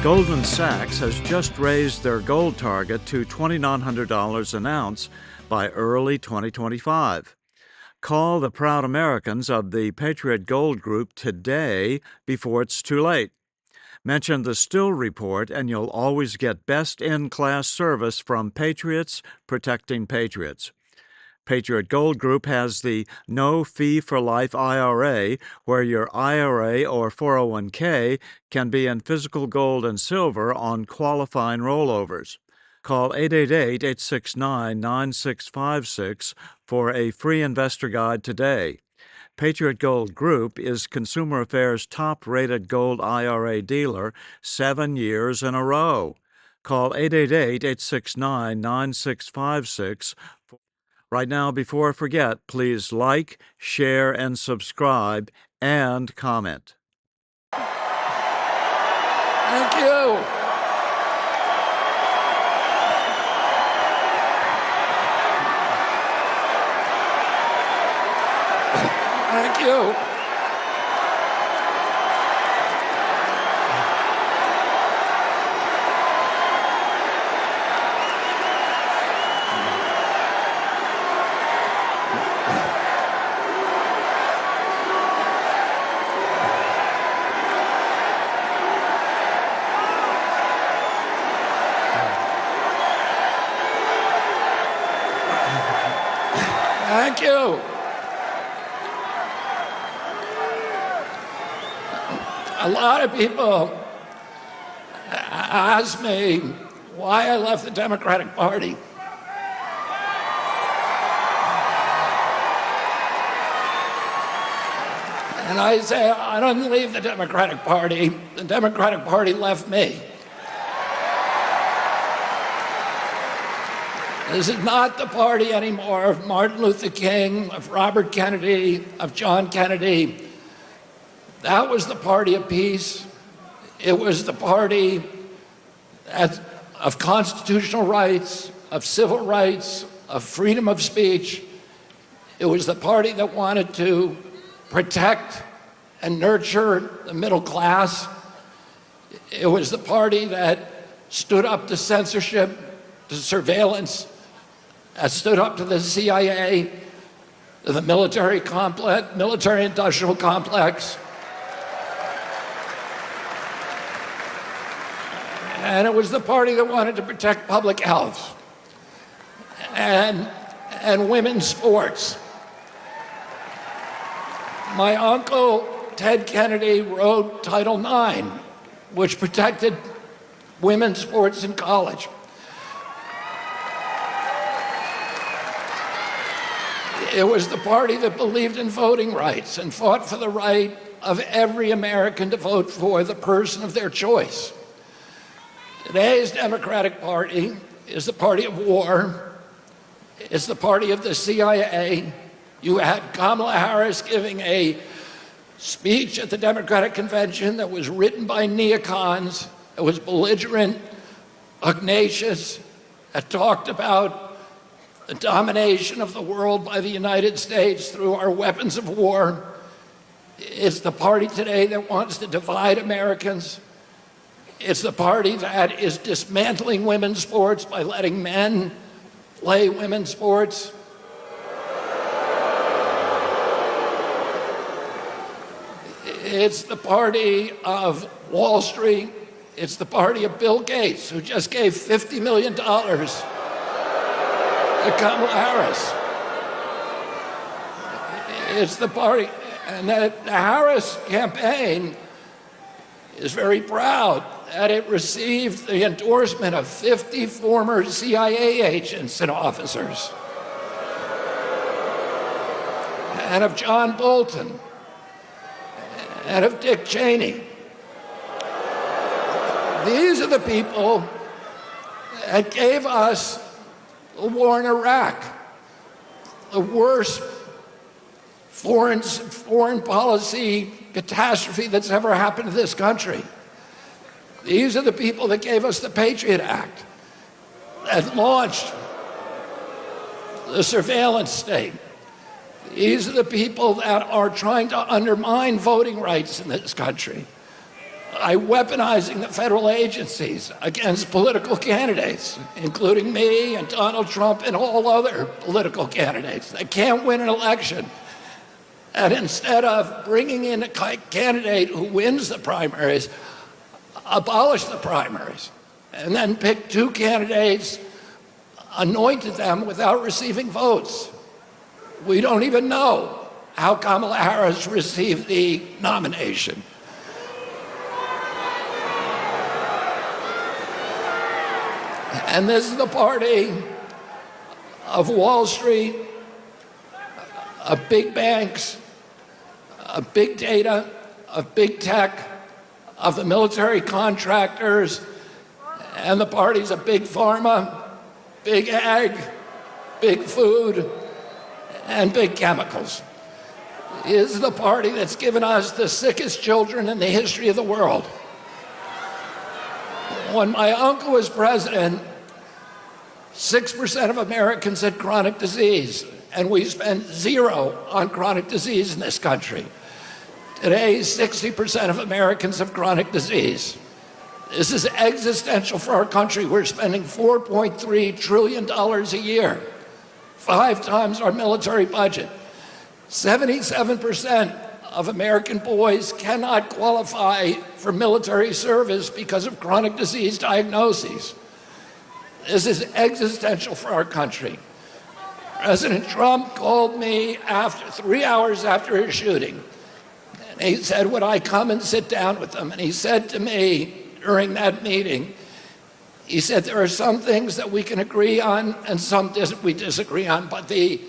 Goldman Sachs has just raised their gold target to $2,900 an ounce by early 2025. Call the proud Americans of the Patriot Gold Group today before it's too late. Mention the Still Report and you'll always get best-in-class service from Patriots protecting Patriots. Patriot Gold Group has the No Fee for Life IRA, where your IRA or 401k can be in physical gold and silver on qualifying rollovers. Call 888-869-9656 for a free investor guide today. Patriot Gold Group is Consumer Affairs' top-rated gold IRA dealer 7 years in a row. Call 888-869-9656. Right now, before I forget, please like, share, and subscribe, and comment. Thank you. Thank you. Thank you. A lot of people ask me why I left the Democratic Party. And I say, I didn't leave the Democratic Party. The Democratic Party left me. This is not the party anymore of Martin Luther King, of Robert Kennedy, of John Kennedy. That was the party of peace. It was the party of constitutional rights, of civil rights, of freedom of speech. It was the party that wanted to protect and nurture the middle class. It was the party that stood up to censorship, to surveillance, that stood up to the CIA, to the military-industrial complex. And it was the party that wanted to protect public health and women's sports. My uncle, Ted Kennedy, wrote Title IX, which protected women's sports in college. It was the party that believed in voting rights and fought for the right of every American to vote for the person of their choice. Today's Democratic Party is the party of war. It's the party of the CIA. You had Kamala Harris giving a speech at the Democratic Convention that was written by neocons. It was belligerent, pugnacious. It talked about the domination of the world by the United States through our weapons of war. It's the party today that wants to divide Americans. It's the party that is dismantling women's sports by letting men play women's sports. It's the party of Wall Street. It's the party of Bill Gates, who just gave $50 million to Kamala Harris. It's the party, and the Harris campaign is very proud that it received the endorsement of 50 former CIA agents and officers, and of John Bolton, and of Dick Cheney. These are the people that gave us the war in Iraq, the worst foreign policy catastrophe that's ever happened to this country. These are the people that gave us the Patriot Act, that launched the surveillance state. These are the people that are trying to undermine voting rights in this country. by weaponizing the federal agencies against political candidates, including me and Donald Trump and all other political candidates that can't win an election. And instead of bringing in a candidate who wins the primaries, abolish the primaries, and then pick two candidates, anointed them without receiving votes. We don't even know how Kamala Harris received the nomination. And this is the party of Wall Street, of big banks, of big data, of big tech, of the military contractors, and the parties of big pharma, big ag, big food, and big chemicals. It is the party that's given us the sickest children in the history of the world. When my uncle was president, 6% of Americans had chronic disease, and we spent zero on chronic disease in this country. Today, 60% of Americans have chronic disease. This is existential for our country. We're spending $4.3 trillion a year, 5 times our military budget. 77% of American boys cannot qualify for military service because of chronic disease diagnoses. This is existential for our country. President Trump called me 3 hours after his shooting. And he said, would I come and sit down with them? And he said to me during that meeting, he said, there are some things that we can agree on and some we disagree on, but the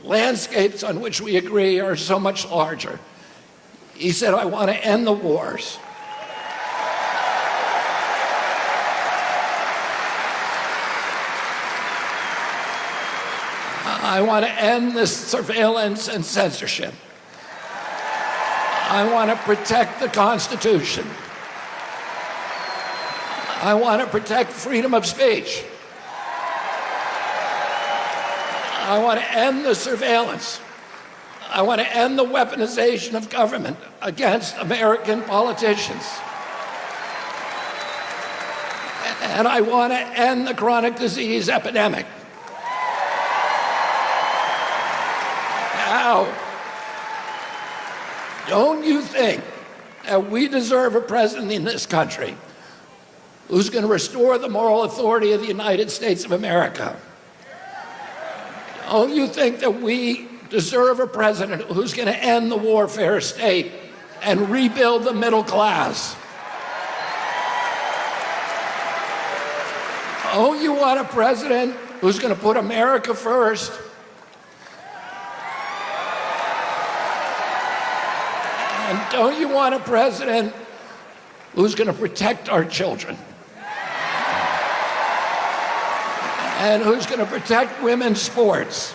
landscapes on which we agree are so much larger. He said, I want to end the wars. I want to end this surveillance and censorship. I want to protect the Constitution. I want to protect freedom of speech. I want to end the surveillance. I want to end the weaponization of government against American politicians. And I want to end the chronic disease epidemic. Now, don't you think that we deserve a president in this country who's going to restore the moral authority of the United States of America? Don't you think that we deserve a president who's going to end the warfare state and rebuild the middle class? Don't you want a president who's going to put America first? And don't you want a president who's going to protect our children? And who's going to protect women's sports?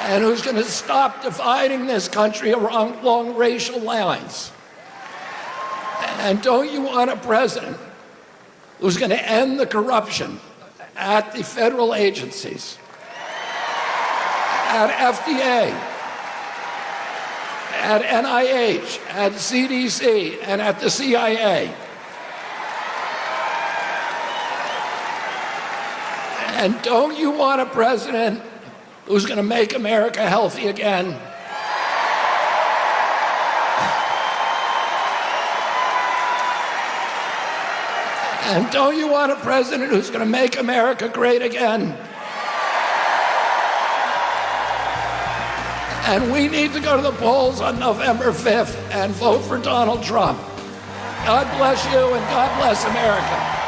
And who's going to stop dividing this country along racial lines? And don't you want a president who's going to end the corruption at the federal agencies, at FDA, at NIH, at CDC, and at the CIA? And don't you want a president who's going to make America healthy again? And don't you want a president who's going to make America great again? And we need to go to the polls on November 5th and vote for Donald Trump. God bless you and God bless America.